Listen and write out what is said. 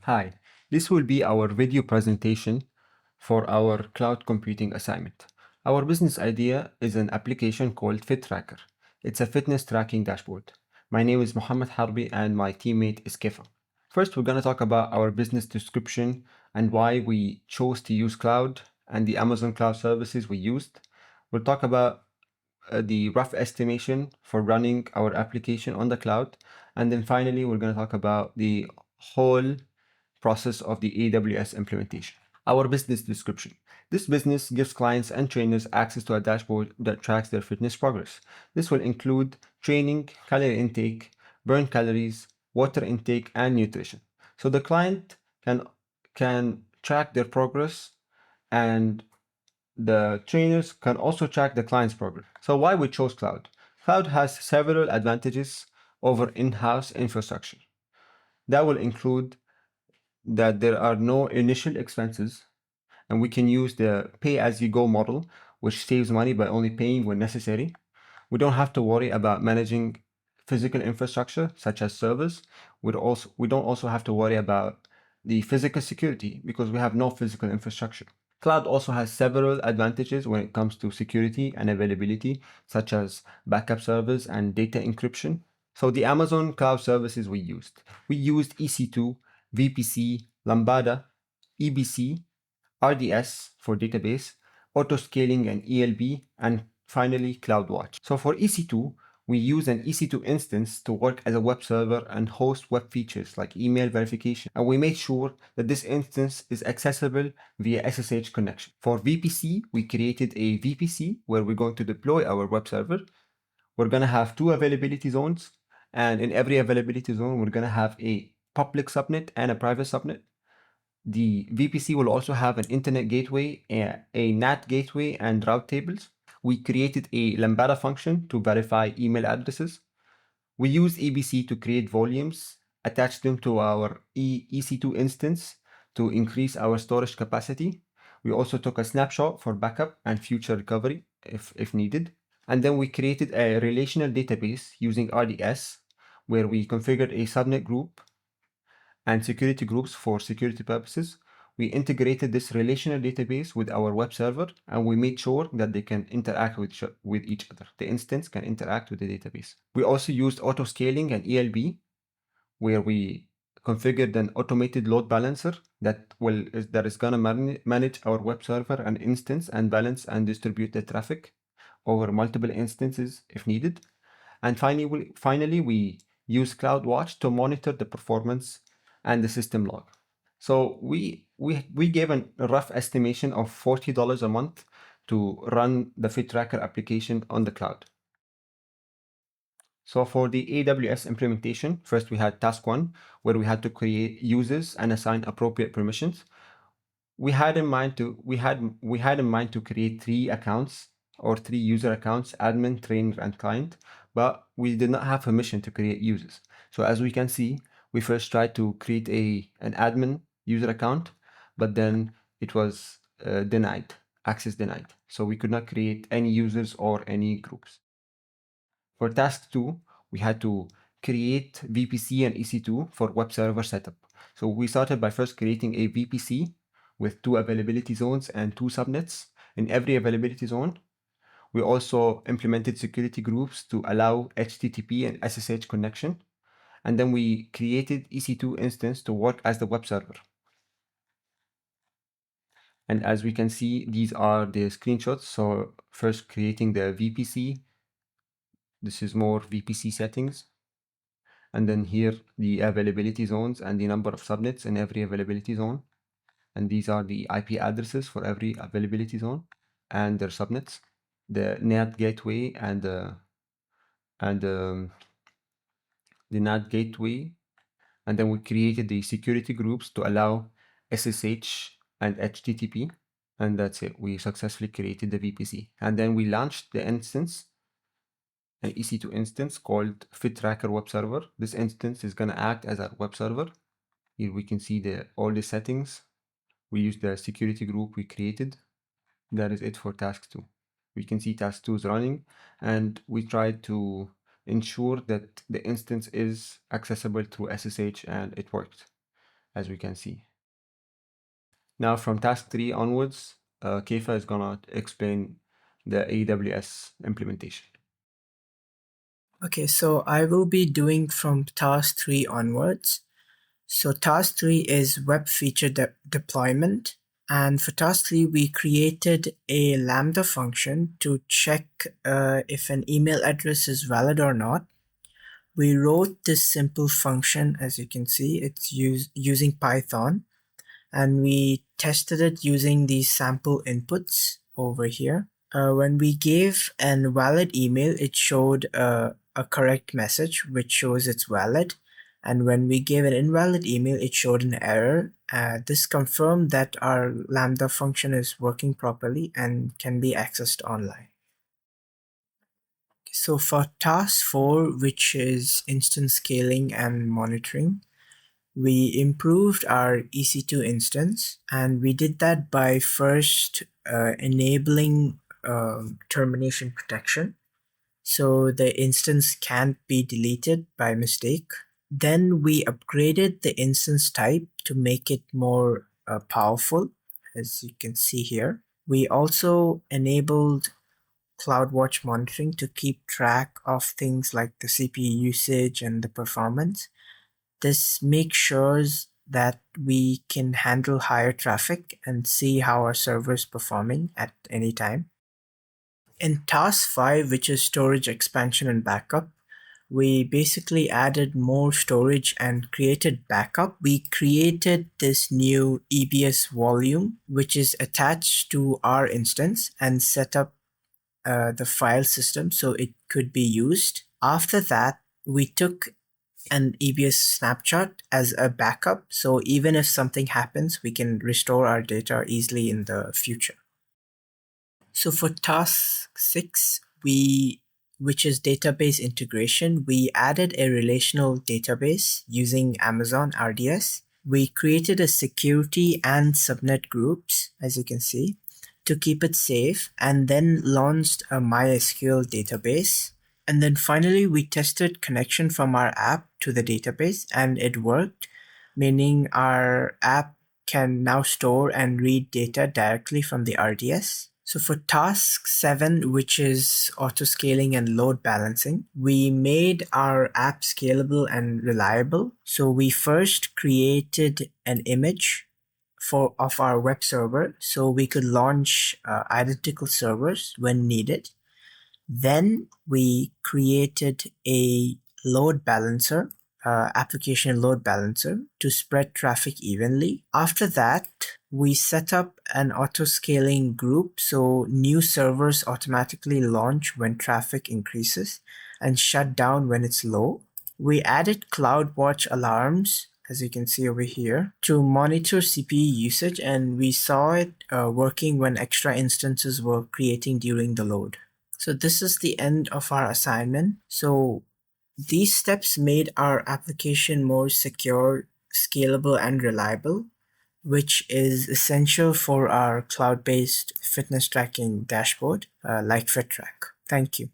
Hi, this will be our video presentation for our cloud computing assignment. Our business idea is an application called Fit Tracker. It's a fitness tracking dashboard. My name is Mohamed Harby and my teammate is Cepha. First, we're going to talk about our business description and why we chose to use cloud and the Amazon cloud services we used. We'll talk about the rough estimation for running our application on the cloud. And then finally, we're going to talk about the whole process of the AWS implementation. Our business description. This business gives clients and trainers access to a dashboard that tracks their fitness progress. This will include training, calorie intake, burn calories, water intake, and nutrition. So the client can track their progress, and the trainers can also track the client's progress. So why we chose cloud? Cloud has several advantages over in-house infrastructure. That will include that there are no initial expenses, and we can use the pay-as-you-go model, which saves money by only paying when necessary. We don't have to worry about managing physical infrastructure such as servers. We don't also have to worry about the physical security because we have no physical infrastructure. Cloud also has several advantages when it comes to security and availability, such as backup servers and data encryption. So the Amazon cloud services we used EC2, VPC, Lambda, EBC, RDS for database, auto-scaling and ELB, and finally CloudWatch. So for EC2, we use an EC2 instance to work as a web server and host web features like email verification. And we made sure that this instance is accessible via SSH connection. For VPC, we created a VPC where we're going to deploy our web server. We're going to have two availability zones. And in every availability zone, we're going to have a public subnet and a private subnet. The VPC will also have an internet gateway, a NAT gateway, and route tables. We created a Lambda function to verify email addresses. We used EBC to create volumes, attach them to our EC2 instance to increase our storage capacity. We also took a snapshot for backup and future recovery if needed. And then we created a relational database using RDS, where we configured a subnet group and security groups for security purposes. We integrated this relational database with our web server, and we made sure that they can interact with each other. The instance can interact with the database. We also used auto-scaling and ELB, where we configured an automated load balancer that is going to manage our web server and instance and balance and distribute the traffic over multiple instances if needed. And finally, we use CloudWatch to monitor the performance and the system log. So we gave a rough estimation of $40 a month to run the Fit Tracker application on the cloud. So for the AWS implementation, first we had task 1, where we had to create users and assign appropriate permissions. We had in mind to create 3 accounts or 3 user accounts: admin, trainer, and client, but we did not have permission to create users. So as we can see, we first tried to create an admin user account, but then it was access denied. So we could not create any users or any groups. For task 2, we had to create VPC and EC2 for web server setup. So we started by first creating a VPC with 2 availability zones and 2 subnets in every availability zone. We also implemented security groups to allow HTTP and SSH connection. And then we created EC2 instance to work as the web server. And as we can see, these are the screenshots. So first creating the VPC. This is more VPC settings. And then here the availability zones and the number of subnets in every availability zone. And these are the IP addresses for every availability zone and their subnets, the NAT gateway and the NAT gateway. And then we created the security groups to allow SSH and HTTP. And that's it. We successfully created the VPC. And then we launched the instance, an EC2 instance called Fit Tracker Web Server. This instance is going to act as a web server. Here we can see all the settings. We use the security group we created. That is it for task 2. We can see task 2 is running, and we tried to ensure that the instance is accessible through SSH, and it worked. as we can see. Now from task 3 onwards, Cepha is gonna explain the AWS implementation. Okay, so I will be doing from task 3 onwards. So task 3 is web feature deployment. And for task 3, we created a Lambda function to check if an email address is valid or not. We wrote this simple function, as you can see, it's using Python, and we tested it using these sample inputs over here. When we gave an valid email, it showed a correct message, which shows it's valid. And when we gave an invalid email, it showed an error. This confirmed that our Lambda function is working properly and can be accessed online. So for task 4, which is instance scaling and monitoring, we improved our EC2 instance, and we did that by first enabling termination protection, so the instance can't be deleted by mistake. Then we upgraded the instance type to make it more powerful, as you can see here. We also enabled CloudWatch monitoring to keep track of things like the CPU usage and the performance. This makes sure that we can handle higher traffic and see how our server is performing at any time. In task 5, which is storage expansion and backup, we basically added more storage and created backup. We created this new EBS volume, which is attached to our instance, and set up the file system so it could be used. After that, we took an EBS snapshot as a backup, so even if something happens, we can restore our data easily in the future. So for task 6, which is database integration, we added a relational database using Amazon RDS. We created a security and subnet groups, as you can see, to keep it safe, and then launched a MySQL database. And then finally, we tested connection from our app to the database, and it worked, meaning our app can now store and read data directly from the RDS. So for task 7, which is auto-scaling and load balancing, we made our app scalable and reliable. So we first created an image of our web server so we could launch identical servers when needed. Then we created a load balancer, application load balancer, to spread traffic evenly. After that, we set up an auto-scaling group so new servers automatically launch when traffic increases and shut down when it's low. We added CloudWatch alarms, as you can see over here, to monitor CPU usage, and we saw it working when extra instances were creating during the load. So this is the end of our assignment. So these steps made our application more secure, scalable, and reliable, which is essential for our cloud-based fitness tracking dashboard like FitTrack. Thank you.